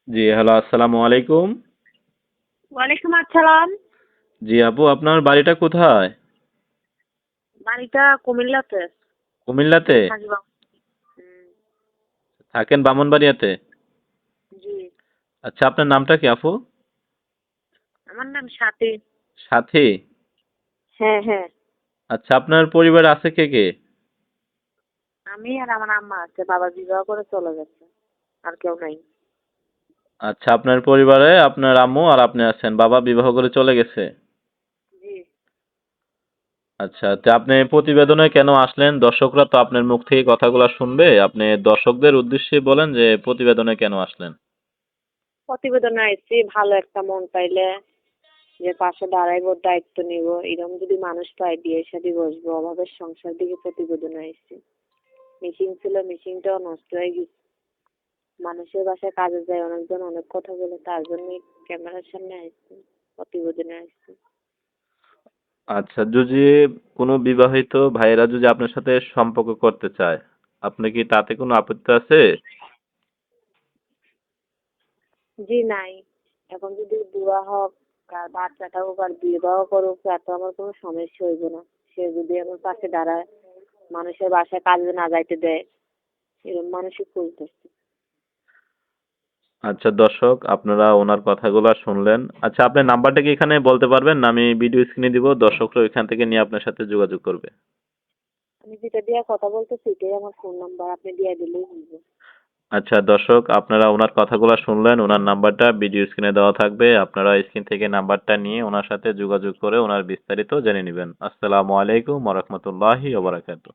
জি, hello, আসসালামু আলাইকুম। ওয়ালাইকুম আসসালাম। জি আপু, আপনার বাড়িটা কোথায়? বাড়িটা কুমিল্লাতে। কুমিল্লাতে? থাকিবাম। হুম। থাকেন ব্রাহ্মণবাড়িয়াতে? জি। আচ্ছা, আপনার নামটা কি আপু? আমার নাম স্বাতী। সাথী? হ্যাঁ, হ্যাঁ। আচ্ছা, আপনার পরিবারে আছে কে কে? আমি আর আমার আম্মা আছে। বাবা বিবাহ করে চলে গেছে। আর কেউ নাই। আচ্ছা, আপনার পরিবারে আপনার আম্মু আর আপনি আছেন। বাবা বিবাহ করে চলে গেছে। জি। আচ্ছা, তো আপনি প্রতিবেদনে কেন আসলেন? দর্শকরা তো আপনার মুখ থেকে কথাগুলো শুনবে। আপনি দর্শকদের উদ্দেশ্যে বলেন যে প্রতিবেদনে কেন আসলেন? প্রতিবেদনে আইছি ভালো একটা মন পাইলে যে পাশে দাঁড়াইবো, দায়িত্ব নিব। এরকম যদি মানুষ পাই বিয়ের সাথে বসবো। অভাবের সংসার দিকে প্রতিবেদনে আইছি। মিটিং ছিল, মিটিংটাও নষ্ট হয়ে গেছে। মানুষের বাসায় কাজে যায় অনেকজন অনেক কথা বলে, তার জন্যই ক্যামেরার সামনে আইছি। প্রতিবেদনে আইছি। আচ্ছা, যদি কোনো বিবাহিত ভাইয়েরা যদি আপনার সাথে সম্পর্ক করতে চায়, আপনি কি তাতে কোনো আপত্তি আছে? জি নাই। এখন যদি বিবাহ হোক আর বাচ্চাটা হোক আর বিবাহ করুক তাতে আমার কোনো সমস্যা হইব না। সে যদি আমার পাশে দাঁড়ায়, মানুষের বাসায় কাজে না যাইতে দেয়, এরকম মানুষই খুঁজতেছি। আচ্ছা দর্শক, আপনারা ওনার কথাগুলো শুনলেন। আচ্ছা, আপনার নাম্বারটা কি এখানে বলতে পারবেন? না আমি ভিডিও স্ক্রিনে দিব, দর্শকরা ওইখান থেকে নিয়ে আপনার সাথে যোগাযোগ করবে। আমি যেটা দিয়ে কথা বলতেছি এটাই আমার ফোন নাম্বার, আপনি দিয়ে দিলেই হইব। আচ্ছা দর্শক, আপনারা ওনার কথাগুলো শুনলেন। ওনার নাম্বারটা ভিডিও স্ক্রিনে দেওয়া থাকবে। আপনারা স্ক্রিন থেকে নাম্বারটা নিয়ে ওনার সাথে যোগাযোগ করে ওনার বিস্তারিত জেনে নেবেন। আসসালামু আলাইকুম ওয়া রাহমাতুল্লাহি ওয়া বারাকাতুহু।